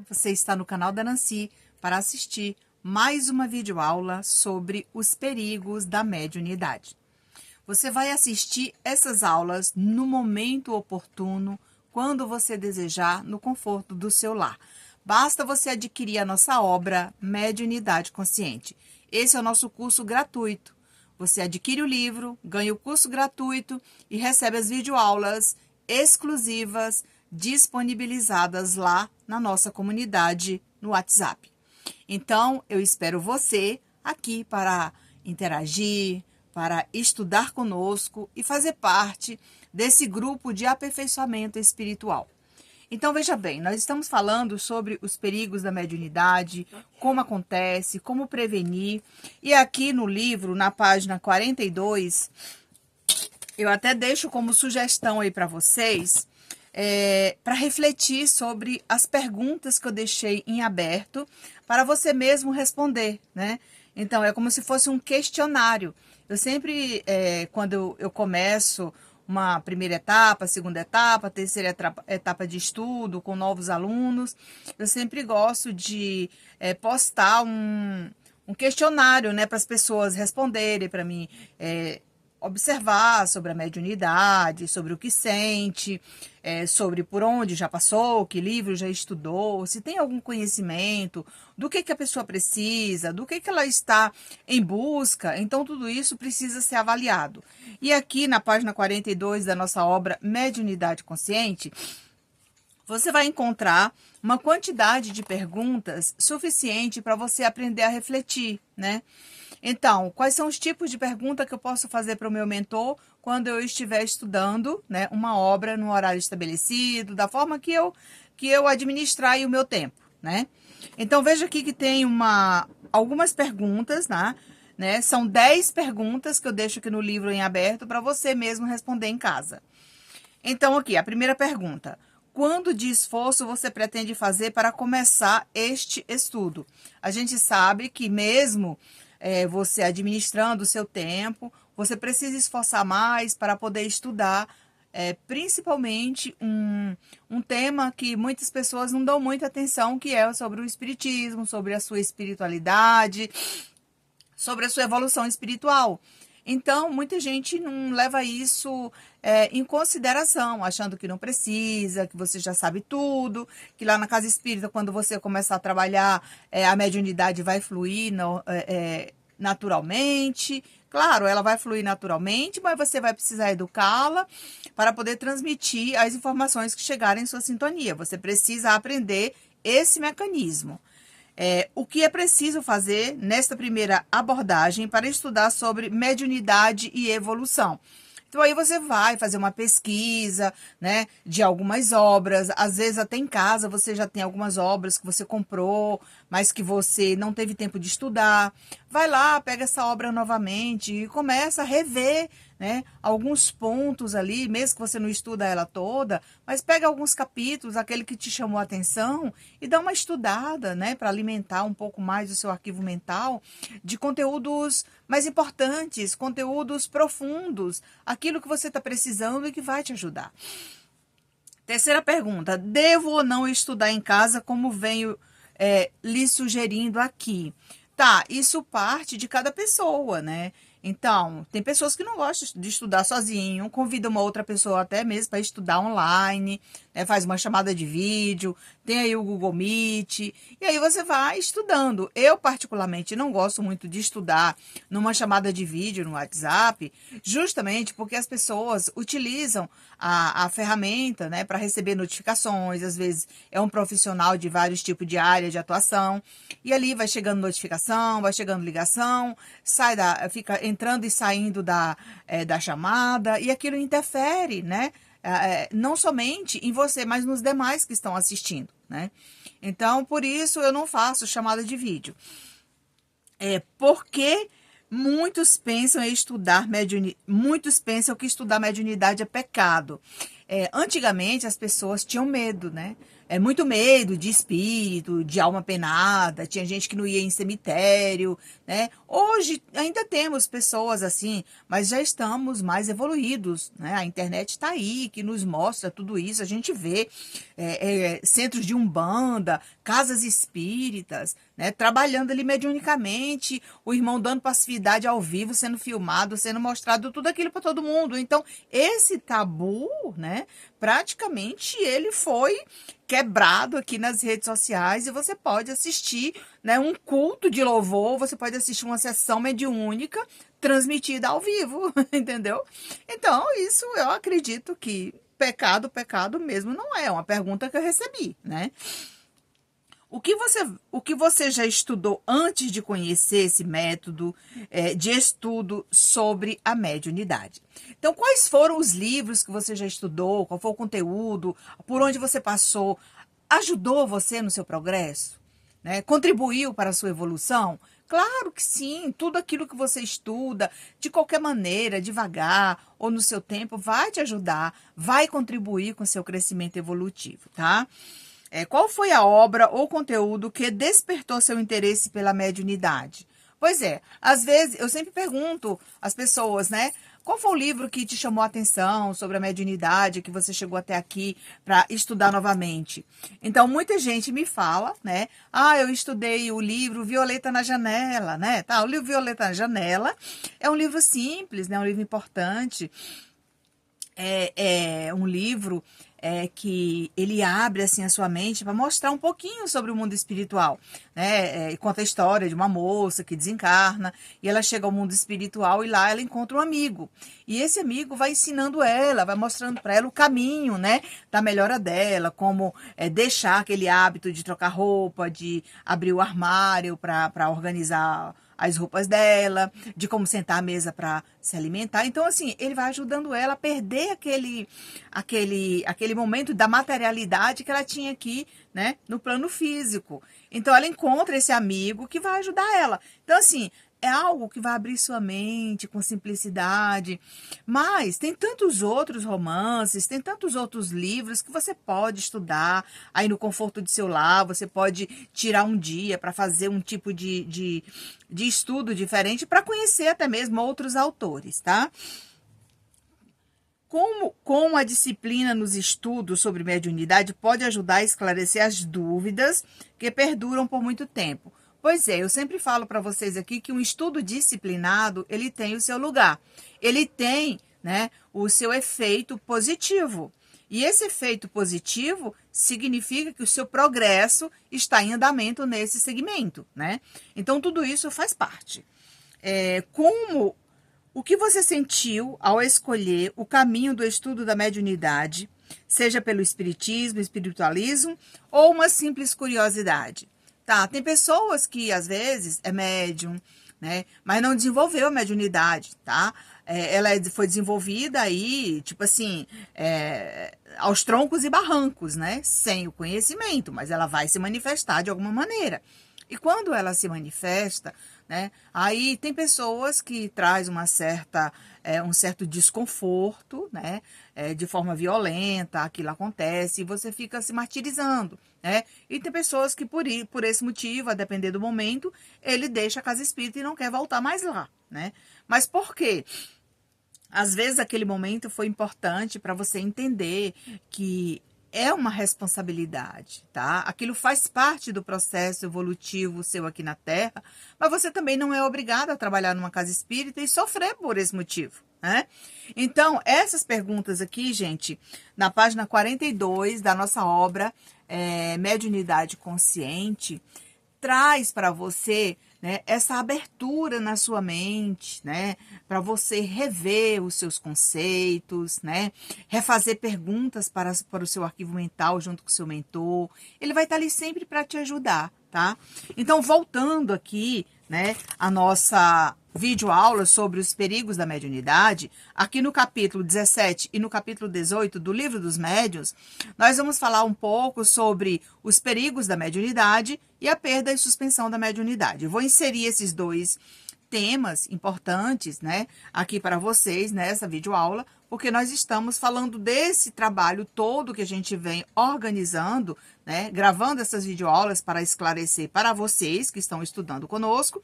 você está no canal da Nancy para assistir mais uma videoaula sobre os perigos da mediunidade. Você vai assistir essas aulas no momento oportuno, quando você desejar, no conforto do seu lar. Basta você adquirir a nossa obra Mediunidade Consciente. Esse é o nosso curso gratuito. Você adquire o livro, ganha o curso gratuito e recebe as videoaulas exclusivas disponibilizadas lá na nossa comunidade no WhatsApp. Então, eu espero você aqui para interagir, para estudar conosco e fazer parte desse grupo de aperfeiçoamento espiritual. Então, veja bem, nós estamos falando sobre os perigos da mediunidade, como acontece, como prevenir. E aqui no livro, na página 42, eu até deixo como sugestão aí para vocês, para refletir sobre as perguntas que eu deixei em aberto, para você mesmo responder, né? Então, é como se fosse um questionário. Eu sempre, quando eu começo uma primeira etapa, segunda etapa, terceira etapa de estudo com novos alunos, eu sempre gosto de postar um questionário, né, para as pessoas responderem para mim, observar sobre a mediunidade, sobre o que sente, sobre por onde já passou, que livro já estudou, se tem algum conhecimento, do que a pessoa precisa, do que ela está em busca. Então, tudo isso precisa ser avaliado. E aqui na página 42 da nossa obra Mediunidade Consciente, você vai encontrar uma quantidade de perguntas suficiente para você aprender a refletir, né? Então, quais são os tipos de pergunta que eu posso fazer para o meu mentor quando eu estiver estudando, né, uma obra no horário estabelecido, da forma que eu administrar aí o meu tempo, né? Então, veja aqui que tem algumas perguntas, né? São 10 perguntas que eu deixo aqui no livro em aberto para você mesmo responder em casa. Então, aqui, a primeira pergunta. Quando de esforço você pretende fazer para começar este estudo? A gente sabe que mesmo você administrando o seu tempo, você precisa esforçar mais para poder estudar, principalmente um tema que muitas pessoas não dão muita atenção, que é sobre o espiritismo, sobre a sua espiritualidade, sobre a sua evolução espiritual. Então, muita gente não leva isso em consideração, achando que não precisa, que você já sabe tudo, que lá na casa espírita, quando você começar a trabalhar, a mediunidade vai fluir naturalmente. Claro, ela vai fluir naturalmente, mas você vai precisar educá-la para poder transmitir as informações que chegarem em sua sintonia. Você precisa aprender esse mecanismo. O que é preciso fazer nesta primeira abordagem para estudar sobre mediunidade e evolução? Então, aí você vai fazer uma pesquisa, né, de algumas obras. Às vezes, até em casa, você já tem algumas obras que você comprou, mas que você não teve tempo de estudar. Vai lá, pega essa obra novamente e começa a rever, né, alguns pontos ali, mesmo que você não estuda ela toda, mas pega alguns capítulos, aquele que te chamou a atenção, e dá uma estudada, né, para alimentar um pouco mais o seu arquivo mental de conteúdos mais importantes, conteúdos profundos, aquilo que você está precisando e que vai te ajudar. Terceira pergunta, devo ou não estudar em casa, como venho lhe sugerindo aqui? Tá, isso parte de cada pessoa, né? Então, tem pessoas que não gostam de estudar sozinho, convida uma outra pessoa até mesmo para estudar online, né? Faz uma chamada de vídeo, tem aí o Google Meet, e aí você vai estudando. Eu, particularmente, não gosto muito de estudar numa chamada de vídeo no WhatsApp, justamente porque as pessoas utilizam a ferramenta, né, para receber notificações. Às vezes é um profissional de vários tipos de área de atuação, e ali vai chegando notificação, vai chegando ligação, fica entrando e saindo da chamada, e aquilo interfere, né? Não somente em você, mas nos demais que estão assistindo, né? Então, por isso eu não faço chamada de vídeo. Porque muitos pensam que estudar mediunidade é pecado. Antigamente as pessoas tinham medo, né? muito medo de espírito, de alma penada, tinha gente que não ia em cemitério, né? Hoje ainda temos pessoas assim, mas já estamos mais evoluídos, né? A internet está aí, que nos mostra tudo isso, a gente vê centros de umbanda, casas espíritas, né? Trabalhando ali mediunicamente, o irmão dando passividade ao vivo, sendo filmado, sendo mostrado tudo aquilo para todo mundo. Então, esse tabu, né? Praticamente ele foi quebrado aqui nas redes sociais e você pode assistir, né, um culto de louvor, você pode assistir uma sessão mediúnica transmitida ao vivo, entendeu? Então, isso eu acredito que pecado mesmo não é uma pergunta que eu recebi, né? O que você já estudou antes de conhecer esse método de estudo sobre a mediunidade? Então, quais foram os livros que você já estudou? Qual foi o conteúdo? Por onde você passou? Ajudou você no seu progresso? Né? Contribuiu para a sua evolução? Claro que sim, tudo aquilo que você estuda, de qualquer maneira, devagar ou no seu tempo, vai te ajudar, vai contribuir com o seu crescimento evolutivo, tá? Qual foi a obra ou conteúdo que despertou seu interesse pela mediunidade? Pois é, às vezes eu sempre pergunto às pessoas, né? Qual foi o livro que te chamou a atenção sobre a mediunidade, que você chegou até aqui para estudar novamente? Então, muita gente me fala, né? Ah, eu estudei o livro Violeta na Janela, né? Tá, o livro Violeta na Janela é um livro simples, né? Um livro importante. É um livro que ele abre assim a sua mente para mostrar um pouquinho sobre o mundo espiritual, né? E conta a história de uma moça que desencarna e ela chega ao mundo espiritual e lá ela encontra um amigo. E esse amigo vai ensinando ela, vai mostrando para ela o caminho, né, da melhora dela, como deixar aquele hábito de trocar roupa, de abrir o armário para organizar as roupas dela, de como sentar à mesa para se alimentar. Então, assim, ele vai ajudando ela a perder aquele momento da materialidade que ela tinha aqui, né, no plano físico. Então, ela encontra esse amigo que vai ajudar ela. Então, assim, é algo que vai abrir sua mente com simplicidade. Mas tem tantos outros romances, tem tantos outros livros que você pode estudar aí no conforto de seu lar. Você pode tirar um dia para fazer um tipo de estudo diferente para conhecer até mesmo outros autores, tá? Como a disciplina nos estudos sobre mediunidade pode ajudar a esclarecer as dúvidas que perduram por muito tempo? Pois é, eu sempre falo para vocês aqui que um estudo disciplinado, ele tem o seu lugar. Ele tem, né, o seu efeito positivo. E esse efeito positivo significa que o seu progresso está em andamento nesse segmento, né? Então, tudo isso faz parte. O que você sentiu ao escolher o caminho do estudo da mediunidade, seja pelo espiritismo, espiritualismo ou uma simples curiosidade? Tá, tem pessoas que às vezes é médium, né, mas não desenvolveu a mediunidade, tá? Ela foi desenvolvida aí, tipo assim, aos troncos e barrancos, né? Sem o conhecimento, mas ela vai se manifestar de alguma maneira. E quando ela se manifesta, né, aí tem pessoas que traz um certo desconforto, né, de forma violenta, aquilo acontece e você fica se martirizando, né? E tem pessoas que por esse motivo, a depender do momento, ele deixa a casa espírita e não quer voltar mais lá, né? Mas por quê? Às vezes aquele momento foi importante para você entender que é uma responsabilidade, tá? Aquilo faz parte do processo evolutivo seu aqui na Terra, mas você também não é obrigado a trabalhar numa casa espírita e sofrer por esse motivo, né? Então, essas perguntas aqui, gente, na página 42 da nossa obra Mediunidade Consciente, traz para você, né, essa abertura na sua mente, né, para você rever os seus conceitos, né, refazer perguntas para o seu arquivo mental junto com o seu mentor. Ele vai estar ali sempre para te ajudar, tá? Então, voltando aqui, né, a nossa videoaula sobre os perigos da mediunidade, aqui no capítulo 17 e no capítulo 18 do Livro dos Médiuns, nós vamos falar um pouco sobre os perigos da mediunidade e a perda e suspensão da mediunidade. Eu vou inserir esses dois temas importantes, né, aqui para vocês nessa videoaula, porque nós estamos falando desse trabalho todo que a gente vem organizando, né, gravando essas videoaulas para esclarecer para vocês que estão estudando conosco,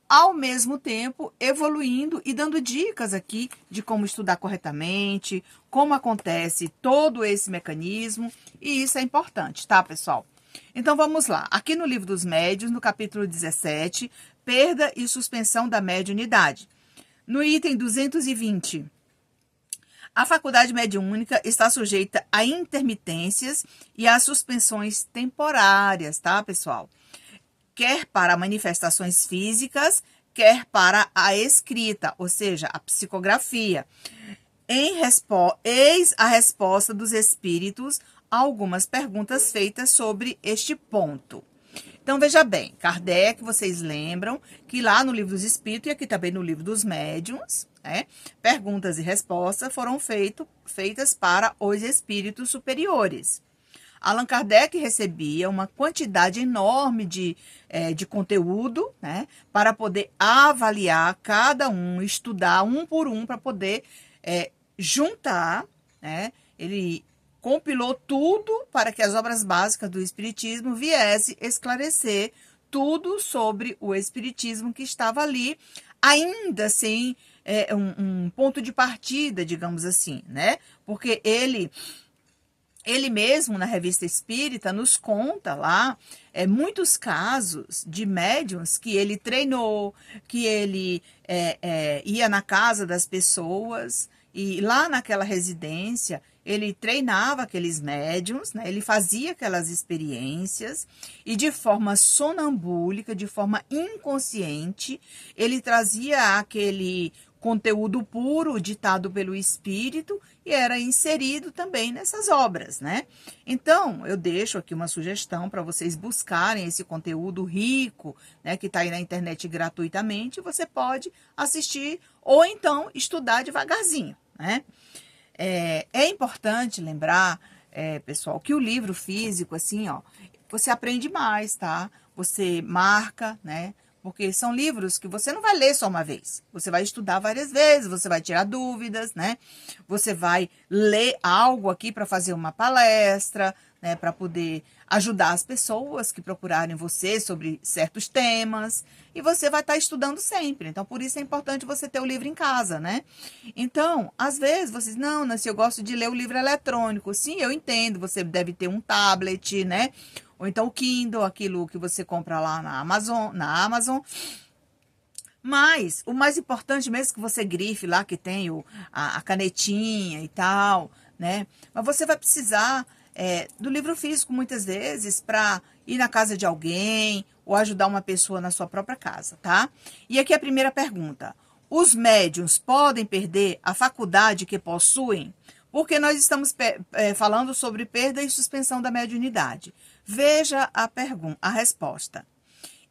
ao mesmo tempo evoluindo e dando dicas aqui de como estudar corretamente, como acontece todo esse mecanismo, e isso é importante, tá, pessoal? Então, vamos lá. Aqui no Livro dos Médiuns, no capítulo 17, perda e suspensão da mediunidade. No item 220, a faculdade mediúnica está sujeita a intermitências e a suspensões temporárias, tá, pessoal? Quer para manifestações físicas, quer para a escrita, ou seja, a psicografia. Eis a resposta dos espíritos a algumas perguntas feitas sobre este ponto. Então, veja bem, Kardec, vocês lembram que lá no Livro dos Espíritos e aqui também no Livro dos Médiuns, né, perguntas e respostas foram feitas para os espíritos superiores. Allan Kardec recebia uma quantidade enorme de conteúdo, né, para poder avaliar cada um, estudar um por um, para poder juntar, né, ele compilou tudo para que as obras básicas do Espiritismo viessem esclarecer tudo sobre o Espiritismo que estava ali, ainda sem um ponto de partida, digamos assim, né? Porque ele mesmo, na Revista Espírita, nos conta lá muitos casos de médiuns que ele treinou, que ele ia na casa das pessoas e lá naquela residência ele treinava aqueles médiuns, né? Ele fazia aquelas experiências e de forma sonambúlica, de forma inconsciente, ele trazia aquele conteúdo puro ditado pelo espírito e era inserido também nessas obras, né? Então, eu deixo aqui uma sugestão para vocês buscarem esse conteúdo rico, né, que está aí na internet gratuitamente, você pode assistir ou então estudar devagarzinho, né? É importante lembrar, pessoal, que o livro físico, assim, ó, você aprende mais, tá? Você marca, né? Porque são livros que você não vai ler só uma vez. Você vai estudar várias vezes, você vai tirar dúvidas, né? Você vai ler algo aqui para fazer uma palestra, né? Para poder ajudar as pessoas que procurarem você sobre certos temas. E você vai estar estudando sempre. Então, por isso é importante você ter o livro em casa, né? Então, às vezes, vocês, não, Nancy, eu gosto de ler o livro eletrônico. Sim, eu entendo, você deve ter um tablet, né? Ou então o Kindle, aquilo que você compra lá na Amazon. Mas o mais importante mesmo que você grife lá, que tem a canetinha e tal, né? Mas você vai precisar do livro físico muitas vezes para ir na casa de alguém ou ajudar uma pessoa na sua própria casa, tá? E aqui a primeira pergunta. Os médiuns podem perder a faculdade que possuem? Porque nós estamos falando sobre perda e suspensão da mediunidade. Veja a resposta.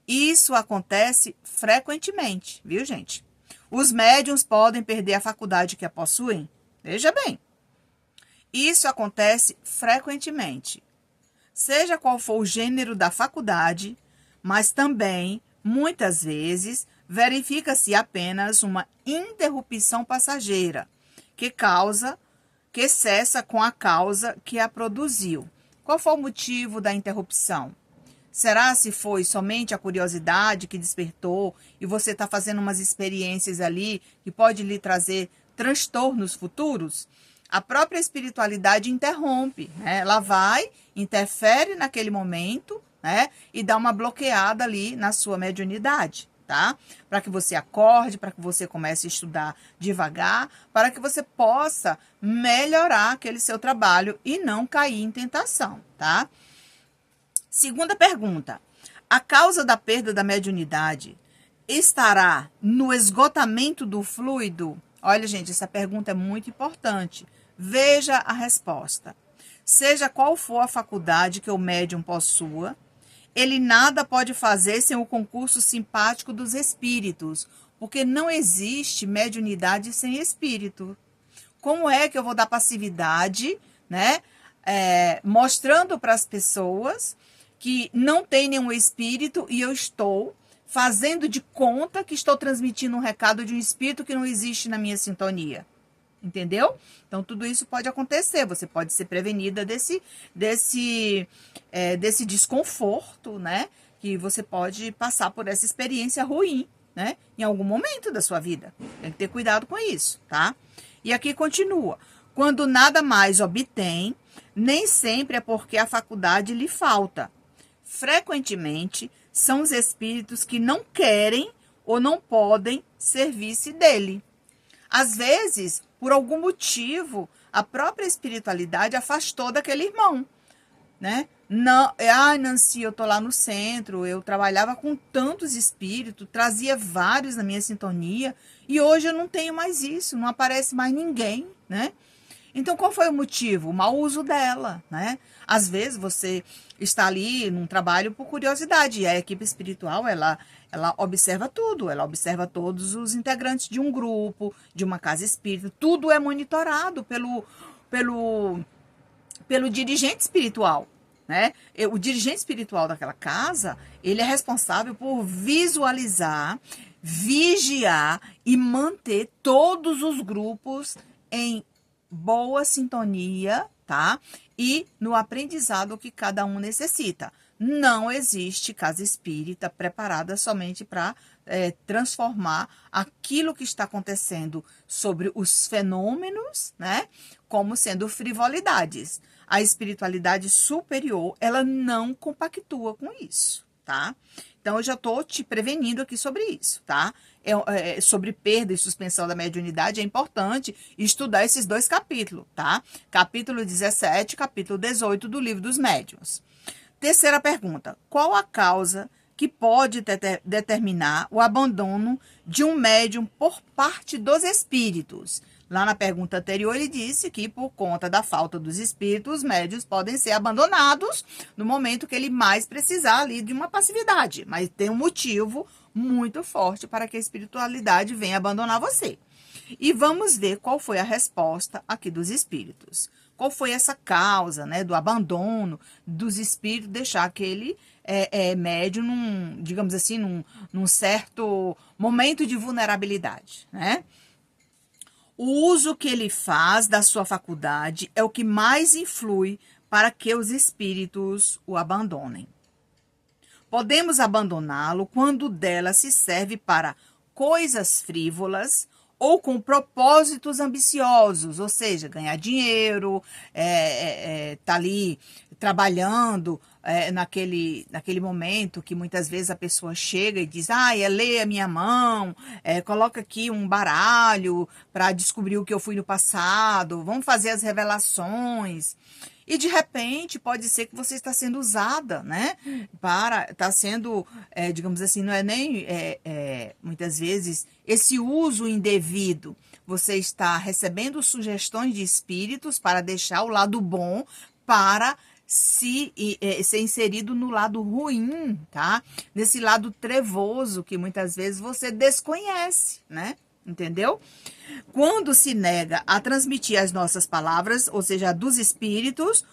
Isso acontece frequentemente, viu, gente? Os médiuns podem perder a faculdade que a possuem? Veja bem. Isso acontece frequentemente. Seja qual for o gênero da faculdade, mas também, muitas vezes, verifica-se apenas uma interrupção passageira, que cessa com a causa que a produziu. Qual foi o motivo da interrupção? Será se foi somente a curiosidade que despertou e você está fazendo umas experiências ali que pode lhe trazer transtornos futuros? A própria espiritualidade interrompe, né? Ela vai, interfere naquele momento, né? E dá uma bloqueada ali na sua mediunidade, tá? Para que você acorde, para que você comece a estudar devagar, para que você possa melhorar aquele seu trabalho e não cair em tentação, tá? Segunda pergunta. A causa da perda da mediunidade estará no esgotamento do fluido? Olha, gente, essa pergunta é muito importante. Veja a resposta. Seja qual for a faculdade que o médium possua, ele nada pode fazer sem o concurso simpático dos espíritos, porque não existe mediunidade sem espírito. Como é que eu vou dar passividade, né? Mostrando para as pessoas que não tem nenhum espírito e eu estou fazendo de conta que estou transmitindo um recado de um espírito que não existe na minha sintonia. Entendeu? Então, tudo isso pode acontecer. Você pode ser prevenida desse desconforto, né? Que você pode passar por essa experiência ruim, né? Em algum momento da sua vida. Tem que ter cuidado com isso, tá? E aqui continua. Quando nada mais obtém, nem sempre é porque a faculdade lhe falta. Frequentemente, são os espíritos que não querem ou não podem servir-se dele. Às vezes, por algum motivo, a própria espiritualidade afastou daquele irmão, né? Não, Nancy, eu tô lá no centro, eu trabalhava com tantos espíritos, trazia vários na minha sintonia, e hoje eu não tenho mais isso, não aparece mais ninguém, né? Então, qual foi o motivo? O mau uso dela, né? Às vezes, você está ali num trabalho por curiosidade, e a equipe espiritual, ela observa tudo, ela observa todos os integrantes de um grupo, de uma casa espírita, tudo é monitorado pelo dirigente espiritual, né? O dirigente espiritual daquela casa, ele é responsável por visualizar, vigiar e manter todos os grupos em boa sintonia, tá? E no aprendizado que cada um necessita. Não existe casa espírita preparada somente para transformar aquilo que está acontecendo sobre os fenômenos, né, como sendo frivolidades. A espiritualidade superior, ela não compactua com isso, tá? Então, eu já estou te prevenindo aqui sobre isso, tá? Sobre perda e suspensão da mediunidade, é importante estudar esses dois capítulos, tá? Capítulo 17, capítulo 18 do Livro dos Médiuns. Terceira pergunta: qual a causa que pode determinar o abandono de um médium por parte dos espíritos? Lá na pergunta anterior, ele disse que, por conta da falta dos espíritos, os médiuns podem ser abandonados no momento que ele mais precisar ali de uma passividade. Mas tem um motivo muito forte para que a espiritualidade venha abandonar você. E vamos ver qual foi a resposta aqui dos espíritos. Qual foi essa causa, né, do abandono dos espíritos, deixar aquele médium, digamos assim, num certo momento de vulnerabilidade, né? O uso que ele faz da sua faculdade é o que mais influi para que os espíritos o abandonem. Podemos abandoná-lo quando dela se serve para coisas frívolas ou com propósitos ambiciosos, ou seja, ganhar dinheiro, tá ali trabalhando naquele momento que muitas vezes a pessoa chega e diz, lê a minha mão, coloca aqui um baralho para descobrir o que eu fui no passado, vamos fazer as revelações. E de repente pode ser que você está sendo usada, né? Está sendo, digamos assim, não é nem muitas vezes esse uso indevido. Você está recebendo sugestões de espíritos para deixar o lado bom para ser inserido no lado ruim, tá? Nesse lado trevoso que muitas vezes você desconhece, né? Entendeu? Quando se nega a transmitir as nossas palavras, ou seja, dos espíritos,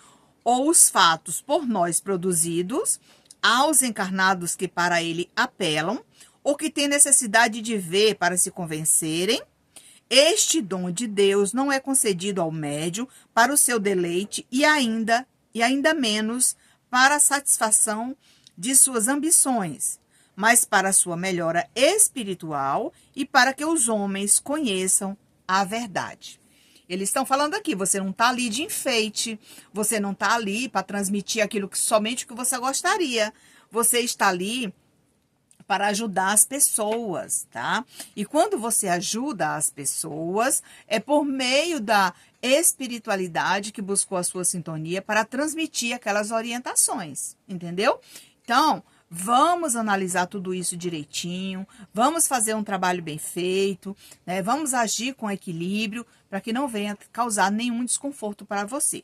ou os fatos por nós produzidos, aos encarnados que para ele apelam, ou que têm necessidade de ver para se convencerem, este dom de Deus não é concedido ao médium para o seu deleite e ainda menos para a satisfação de suas ambições, mas para a sua melhora espiritual e para que os homens conheçam a verdade. Eles estão falando aqui, você não está ali de enfeite, você não está ali para transmitir aquilo que somente o que você gostaria. Você está ali para ajudar as pessoas, tá? E quando você ajuda as pessoas, é por meio da espiritualidade que buscou a sua sintonia para transmitir aquelas orientações, entendeu? Então, vamos analisar tudo isso direitinho, vamos fazer um trabalho bem feito, né? Vamos agir com equilíbrio para que não venha causar nenhum desconforto para você.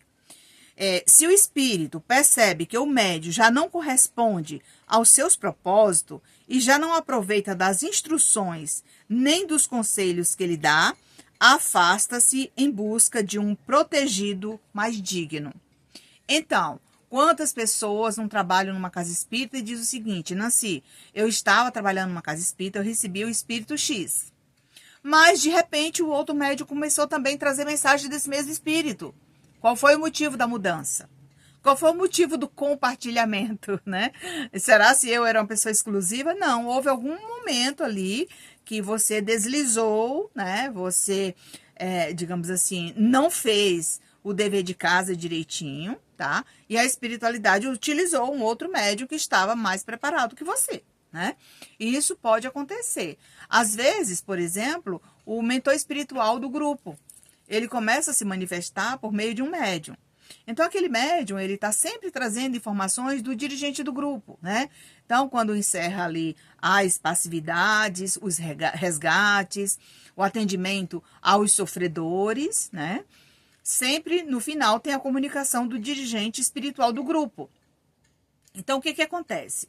Se o espírito percebe que o médium já não corresponde aos seus propósitos e já não aproveita das instruções nem dos conselhos que ele dá, afasta-se em busca de um protegido mais digno. Então, Quantas pessoas não trabalham numa casa espírita e diz o seguinte: Nancy, eu estava trabalhando numa casa espírita, eu recebi o espírito X. Mas, de repente, o outro médium começou também a trazer mensagem desse mesmo espírito. Qual foi o motivo da mudança? Qual foi o motivo do compartilhamento, né? Será se eu era uma pessoa exclusiva? Não, houve algum momento ali que você deslizou, né? Você, digamos assim, não fez o dever de casa direitinho, tá? E a espiritualidade utilizou um outro médium que estava mais preparado que você, né? E isso pode acontecer. Às vezes, por exemplo, o mentor espiritual do grupo, ele começa a se manifestar por meio de um médium. Então, aquele médium, ele está sempre trazendo informações do dirigente do grupo, né? Então, quando encerra ali as passividades, os resgates, o atendimento aos sofredores, né? Sempre, no final, tem a comunicação do dirigente espiritual do grupo. Então, o que que acontece?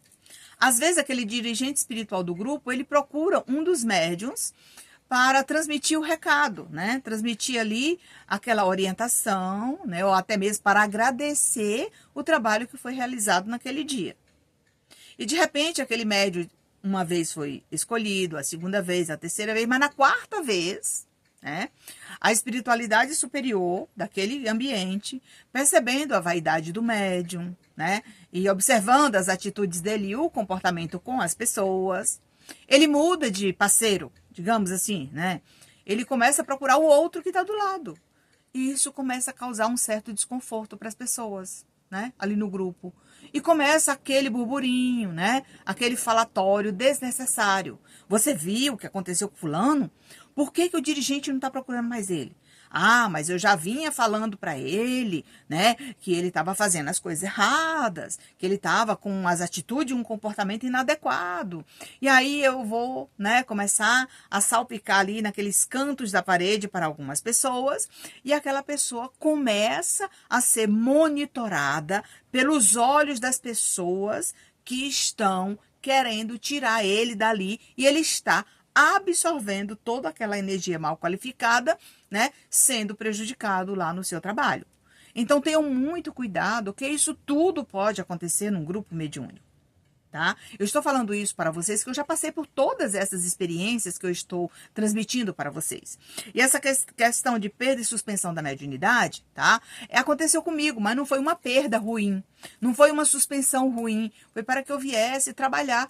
Às vezes, aquele dirigente espiritual do grupo, ele procura um dos médiuns para transmitir o recado, né? Transmitir ali aquela orientação, né? Ou até mesmo para agradecer o trabalho que foi realizado naquele dia. E de repente aquele médium uma vez foi escolhido, a segunda vez, a terceira vez, mas na quarta vez, né? A espiritualidade superior daquele ambiente, percebendo a vaidade do médium, né? E observando as atitudes dele e o comportamento com as pessoas, ele muda de parceiro, digamos assim, né? Ele começa a procurar o outro que está do lado. E isso começa a causar um certo desconforto para as pessoas, né? Ali no grupo. E começa aquele burburinho, né? Aquele falatório desnecessário. Você viu o que aconteceu com fulano? Por que que o dirigente não está procurando mais ele? Ah, mas eu já vinha falando para ele, né, que ele estava fazendo as coisas erradas, que ele estava com as atitudes, um comportamento inadequado. E aí eu vou, né, começar a salpicar ali naqueles cantos da parede para algumas pessoas, e aquela pessoa começa a ser monitorada pelos olhos das pessoas que estão querendo tirar ele dali, e ele está absorvendo toda aquela energia mal qualificada, né, sendo prejudicado lá no seu trabalho. Então, tenham muito cuidado, que isso tudo pode acontecer num grupo mediúnico, tá? Eu estou falando isso para vocês, que eu já passei por todas essas experiências que eu estou transmitindo para vocês. E essa questão de perda e suspensão da mediunidade, tá? Aconteceu comigo, mas não foi uma perda ruim, não foi uma suspensão ruim, foi para que eu viesse trabalhar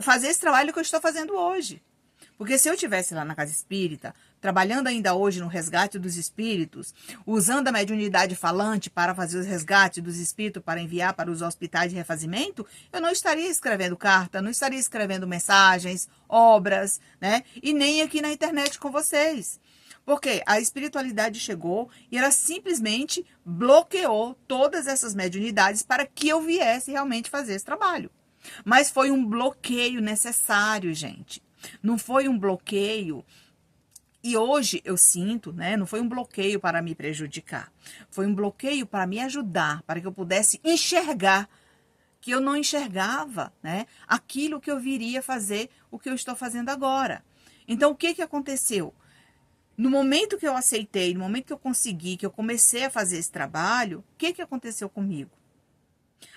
fazer esse trabalho que eu estou fazendo hoje. Porque se eu estivesse lá na casa espírita, trabalhando ainda hoje no resgate dos espíritos, usando a mediunidade falante para fazer os resgates dos espíritos para enviar para os hospitais de refazimento, eu não estaria escrevendo carta, não estaria escrevendo mensagens, obras, né? E nem aqui na internet com vocês. Porque a espiritualidade chegou e ela simplesmente bloqueou todas essas mediunidades para que eu viesse realmente fazer esse trabalho. Mas foi um bloqueio necessário, gente. Não foi um bloqueio, e hoje eu sinto, né? Não foi um bloqueio para me prejudicar. Foi um bloqueio para me ajudar, para que eu pudesse enxergar que eu não enxergava, né? Aquilo que eu viria fazer, o que eu estou fazendo agora. Então, o que que aconteceu? No momento que eu aceitei, no momento que eu consegui, que eu comecei a fazer esse trabalho, o que que aconteceu comigo?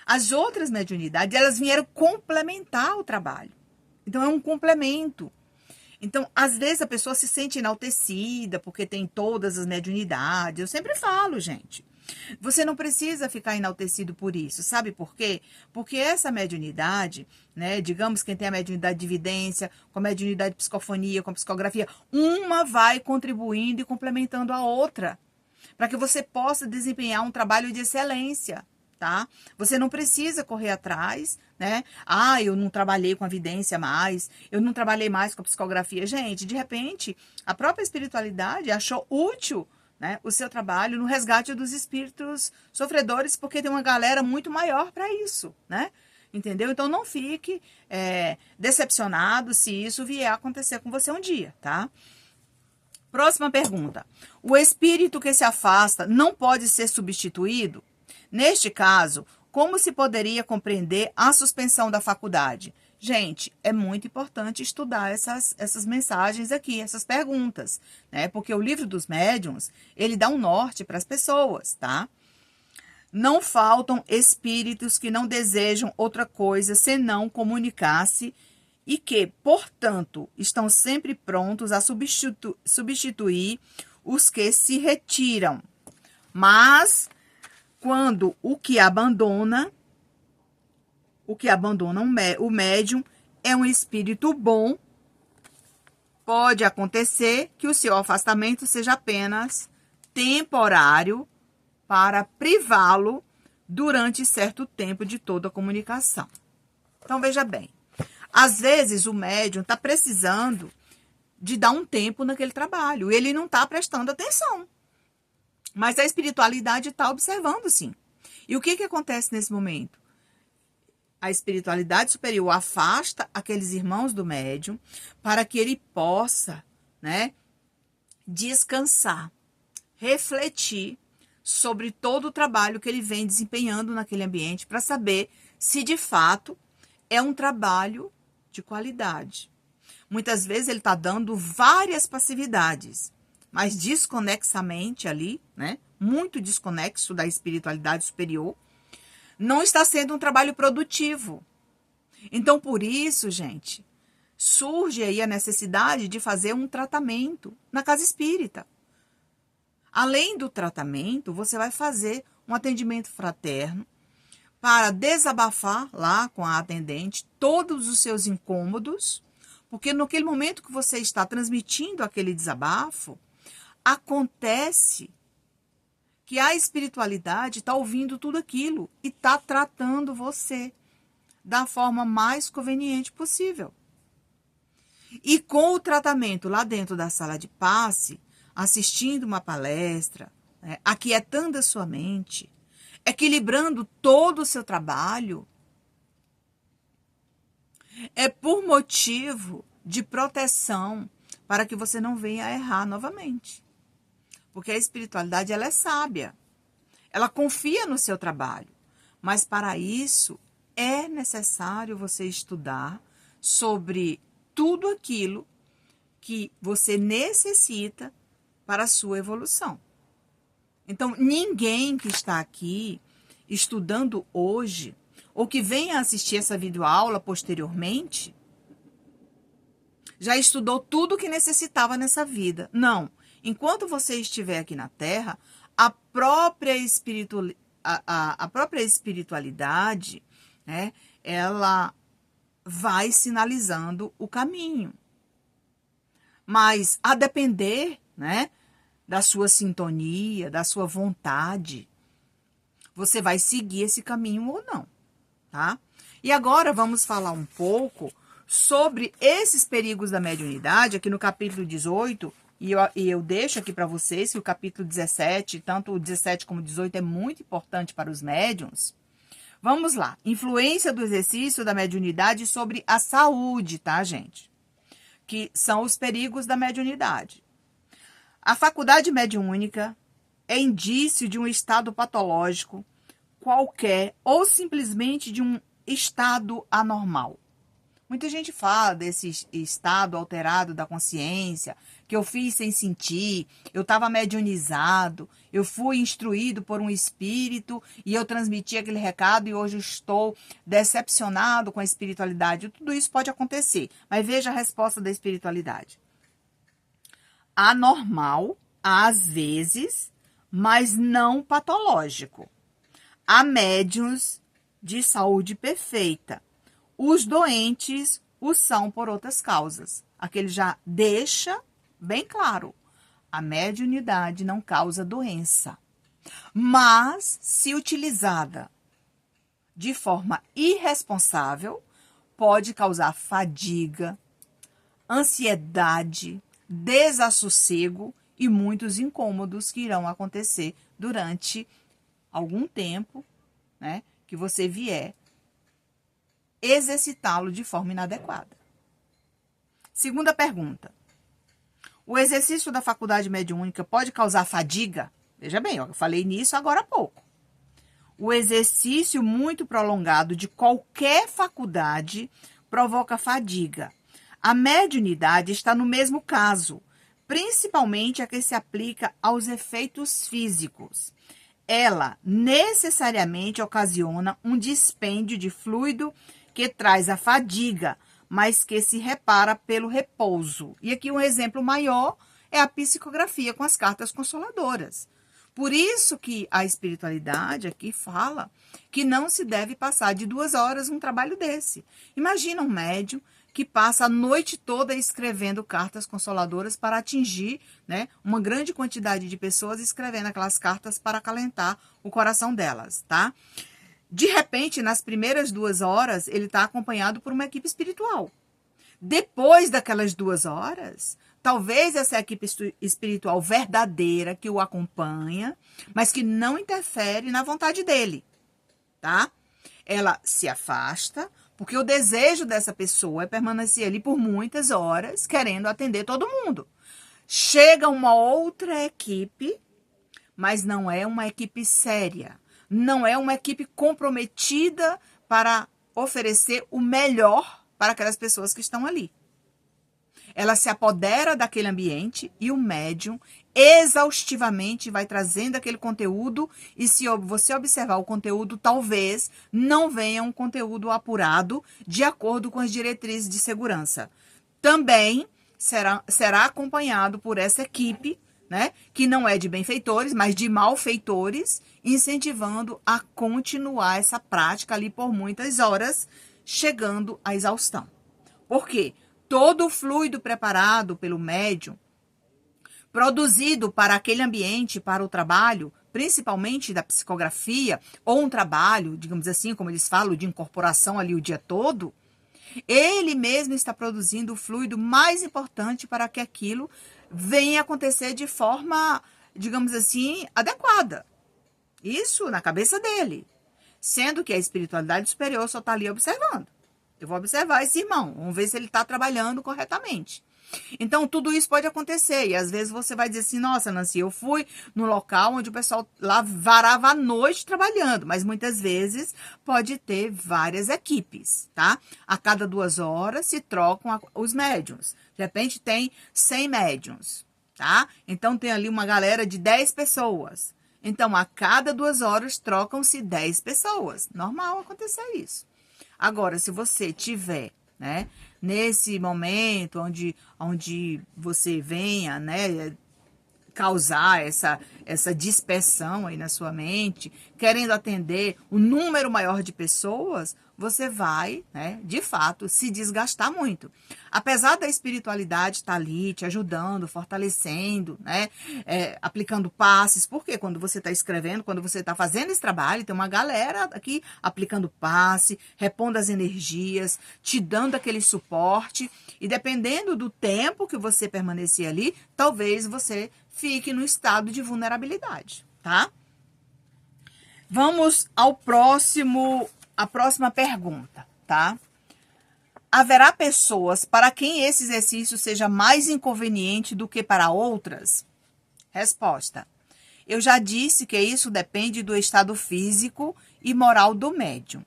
As outras mediunidades, elas vieram complementar o trabalho. Então, é um complemento. Então, às vezes a pessoa se sente enaltecida porque tem todas as mediunidades. Eu sempre falo, gente, você não precisa ficar enaltecido por isso. Sabe por quê? Porque essa mediunidade, né, digamos quem tem a mediunidade de evidência, com a mediunidade de psicofonia, com a psicografia, uma vai contribuindo e complementando a outra, para que você possa desempenhar um trabalho de excelência. Tá? Você não precisa correr atrás, né? Ah, eu não trabalhei com a vidência mais, eu não trabalhei mais com a psicografia. Gente, de repente, a própria espiritualidade achou útil, né, o seu trabalho no resgate dos espíritos sofredores, porque tem uma galera muito maior para isso, né? Entendeu? Então, não fique decepcionado se isso vier a acontecer com você um dia, tá? Próxima pergunta. O espírito que se afasta não pode ser substituído? Neste caso, como se poderia compreender a suspensão da faculdade? Gente, é muito importante estudar essas mensagens aqui, essas perguntas, né? Porque o livro dos médiuns, ele dá um norte para as pessoas, tá? Não faltam espíritos que não desejam outra coisa senão comunicar-se e que, portanto, estão sempre prontos a substituir os que se retiram. Mas, quando o que abandona o médium é um espírito bom, pode acontecer que o seu afastamento seja apenas temporário para privá-lo durante certo tempo de toda a comunicação. Então, veja bem, às vezes o médium está precisando de dar um tempo naquele trabalho, ele não está prestando atenção, mas a espiritualidade está observando, sim. E o que acontece nesse momento? A espiritualidade superior afasta aqueles irmãos do médium para que ele possa, né, descansar, refletir sobre todo o trabalho que ele vem desempenhando naquele ambiente para saber se de fato é um trabalho de qualidade. Muitas vezes ele está dando várias passividades, mas desconexamente ali, né, muito desconexo da espiritualidade superior, não está sendo um trabalho produtivo. Então, por isso, gente, surge aí a necessidade de fazer um tratamento na casa espírita. Além do tratamento, você vai fazer um atendimento fraterno para desabafar lá com a atendente todos os seus incômodos, porque naquele momento que você está transmitindo aquele desabafo, acontece que a espiritualidade está ouvindo tudo aquilo e está tratando você da forma mais conveniente possível. E com o tratamento lá dentro da sala de passe, assistindo uma palestra, né, aquietando a sua mente, equilibrando todo o seu trabalho, é por motivo de proteção para que você não venha a errar novamente. Porque a espiritualidade, ela é sábia. Ela confia no seu trabalho. Mas para isso é necessário você estudar sobre tudo aquilo que você necessita para a sua evolução. Então, ninguém que está aqui estudando hoje ou que venha assistir essa videoaula posteriormente já estudou tudo o que necessitava nessa vida. Não. Enquanto você estiver aqui na Terra, a própria espiritualidade, né, ela vai sinalizando o caminho. Mas a depender, né, da sua sintonia, da sua vontade, você vai seguir esse caminho ou não, tá? E agora vamos falar um pouco sobre esses perigos da mediunidade, aqui no capítulo 18, e eu deixo aqui para vocês que o capítulo 17, tanto o 17 como o 18, é muito importante para os médiuns. Vamos lá. Influência do exercício da mediunidade sobre a saúde, tá, gente? Que são os perigos da mediunidade. A faculdade mediúnica é indício de um estado patológico qualquer ou simplesmente de um estado anormal. Muita gente fala desse estado alterado da consciência, que eu fiz sem sentir, eu estava mediunizado, eu fui instruído por um espírito e eu transmiti aquele recado e hoje estou decepcionado com a espiritualidade. Tudo isso pode acontecer, mas veja a resposta da espiritualidade. Anormal, às vezes, mas não patológico. Há médiuns de saúde perfeita. Os doentes o são por outras causas. Aqui ele já deixa bem claro. A mediunidade não causa doença. Mas, se utilizada de forma irresponsável, pode causar fadiga, ansiedade, desassossego e muitos incômodos que irão acontecer durante algum tempo, né, que você vier exercitá-lo de forma inadequada. Segunda pergunta. O exercício da faculdade mediúnica pode causar fadiga? Veja bem, eu falei nisso agora há pouco. O exercício muito prolongado de qualquer faculdade provoca fadiga. A mediunidade está no mesmo caso, principalmente a que se aplica aos efeitos físicos. ela necessariamente ocasiona um dispêndio de fluido que traz a fadiga, mas que se repara pelo repouso. E aqui um exemplo maior é a psicografia com as cartas consoladoras. Por isso que a espiritualidade aqui fala que não se deve passar de 2 horas um trabalho desse. Imagina um médium que passa a noite toda escrevendo cartas consoladoras para atingir, né, uma grande quantidade de pessoas, escrevendo aquelas cartas para acalentar o coração delas, tá? De repente, nas primeiras 2 horas, ele está acompanhado por uma equipe espiritual. Depois daquelas 2 horas, talvez essa equipe espiritual verdadeira que o acompanha, mas que não interfere na vontade dele, tá? Ela se afasta, porque o desejo dessa pessoa é permanecer ali por muitas horas, querendo atender todo mundo. Chega uma outra equipe, mas não é uma equipe séria, não é uma equipe comprometida para oferecer o melhor para aquelas pessoas que estão ali. Ela se apodera daquele ambiente e o médium exaustivamente vai trazendo aquele conteúdo, e se você observar o conteúdo, talvez não venha um conteúdo apurado de acordo com as diretrizes de segurança. Também será acompanhado por essa equipe, né, que não é de benfeitores, mas de malfeitores, incentivando a continuar essa prática ali por muitas horas, chegando à exaustão. Por quê? Todo o fluido preparado pelo médium, produzido para aquele ambiente, para o trabalho, principalmente da psicografia, ou um trabalho, digamos assim, como eles falam, de incorporação ali o dia todo, ele mesmo está produzindo o fluido mais importante para que aquilo venha acontecer de forma, digamos assim, adequada. Isso na cabeça dele. Sendo que a espiritualidade superior só está ali observando. Eu vou observar esse irmão, vamos ver se ele está trabalhando corretamente. Então, tudo isso pode acontecer. E às vezes você vai dizer assim, nossa, Nancy, eu fui no local onde o pessoal lá varava a noite trabalhando. Mas muitas vezes pode ter várias equipes, tá? A cada 2 horas se trocam os médiums. De repente tem 100 médiums, tá? Então tem ali uma galera de 10 pessoas. Então, a cada 2 horas trocam-se 10 pessoas. Normal acontecer isso. Agora, se você tiver, né, nesse momento onde você venha, né, causar essa dispersão aí na sua mente, querendo atender um número maior de pessoas, você vai, né, de fato, se desgastar muito. Apesar da espiritualidade estar ali te ajudando, fortalecendo, né, aplicando passes, porque quando você está escrevendo, quando você está fazendo esse trabalho, tem uma galera aqui aplicando passe, repondo as energias, te dando aquele suporte, e dependendo do tempo que você permanecer ali, talvez você fique no estado de vulnerabilidade, tá? Vamos ao a próxima pergunta, tá? Haverá pessoas para quem esse exercício seja mais inconveniente do que para outras? Resposta: eu já disse que isso depende do estado físico e moral do médium.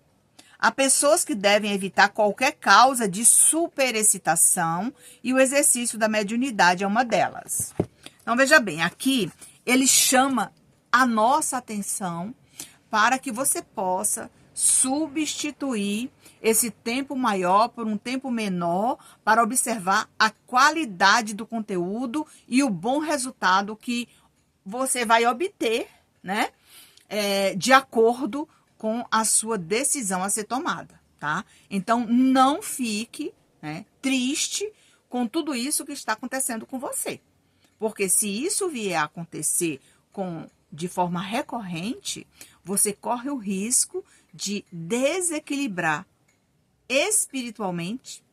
Há pessoas que devem evitar qualquer causa de superexcitação e o exercício da mediunidade é uma delas. Então, veja bem, aqui ele chama a nossa atenção para que você possa substituir esse tempo maior por um tempo menor para observar a qualidade do conteúdo e o bom resultado que você vai obter, né, de acordo com a sua decisão a ser tomada, tá? Então, não fique, né, triste com tudo isso que está acontecendo com você. Porque se isso vier a acontecer de forma recorrente, você corre o risco de desequilibrar espiritualmente,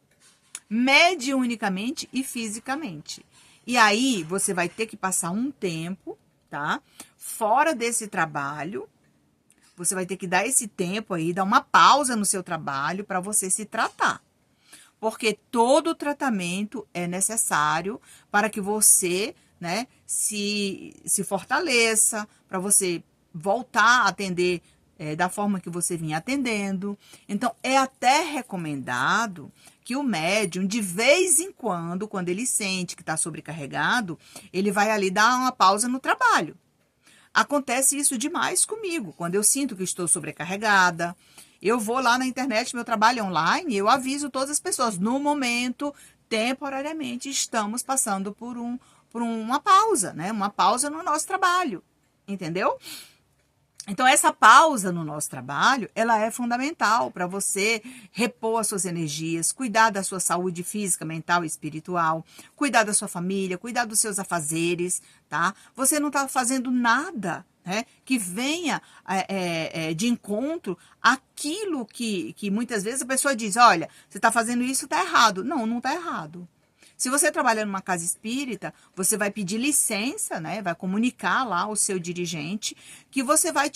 mediunicamente e fisicamente. E aí você vai ter que passar um tempo, tá? Fora desse trabalho, você vai ter que dar esse tempo aí, dar uma pausa no seu trabalho para você se tratar. Porque todo tratamento é necessário para que você, né, se fortaleça, para você voltar a atender da forma que você vinha atendendo. Então, é até recomendado que o médium, de vez em quando ele sente que está sobrecarregado, ele vai ali dar uma pausa no trabalho. Acontece isso demais comigo, quando eu sinto que estou sobrecarregada. Eu vou lá na internet, meu trabalho é online, eu aviso todas as pessoas. No momento, temporariamente, estamos passando por uma pausa, né? Uma pausa no nosso trabalho, entendeu? Então, essa pausa no nosso trabalho, ela é fundamental para você repor as suas energias, cuidar da sua saúde física, mental e espiritual, cuidar da sua família, cuidar dos seus afazeres, tá? Você não está fazendo nada, né, que venha de encontro àquilo que muitas vezes a pessoa diz, olha, você está fazendo isso, está errado. Não, não está errado. Se você trabalha numa casa espírita, você vai pedir licença, né? Vai comunicar lá ao seu dirigente que você vai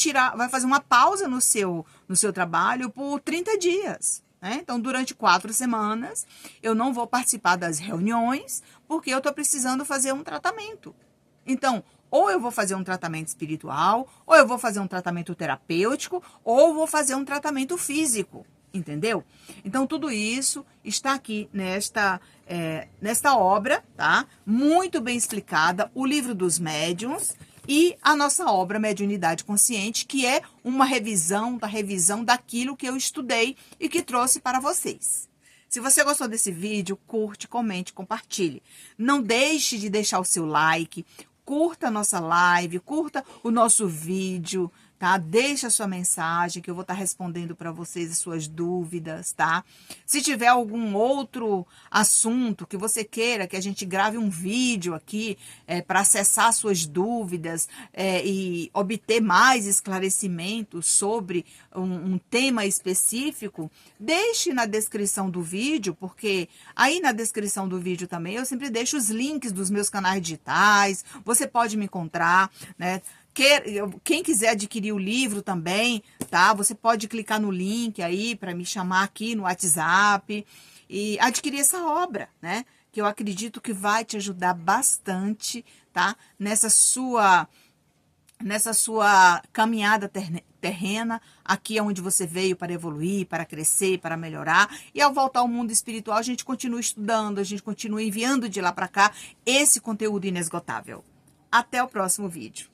fazer uma pausa no seu trabalho por 30 dias. Né? Então, durante 4 semanas, eu não vou participar das reuniões porque eu estou precisando fazer um tratamento. Então, ou eu vou fazer um tratamento espiritual, ou eu vou fazer um tratamento terapêutico, ou vou fazer um tratamento físico. Entendeu? Então, tudo isso está aqui nesta obra, tá? Muito bem explicada, o livro dos médiuns e a nossa obra Mediunidade Consciente, que é uma revisão daquilo que eu estudei e que trouxe para vocês. Se você gostou desse vídeo, curte, comente, compartilhe. Não deixe de deixar o seu like, curta a nossa live, curta o nosso vídeo, tá? Deixa a sua mensagem que eu vou estar respondendo para vocês as suas dúvidas, tá? Se tiver algum outro assunto que você queira que a gente grave um vídeo aqui para acessar suas dúvidas e obter mais esclarecimentos sobre um tema específico, deixe na descrição do vídeo, porque aí na descrição do vídeo também eu sempre deixo os links dos meus canais digitais, você pode me encontrar, né? Quem quiser adquirir o livro também, tá? Você pode clicar no link aí para me chamar aqui no WhatsApp e adquirir essa obra, né? Que eu acredito que vai te ajudar bastante, tá? Nessa sua caminhada terrena, aqui é onde você veio para evoluir, para crescer, para melhorar. E ao voltar ao mundo espiritual, a gente continua estudando, a gente continua enviando de lá para cá esse conteúdo inesgotável. Até o próximo vídeo.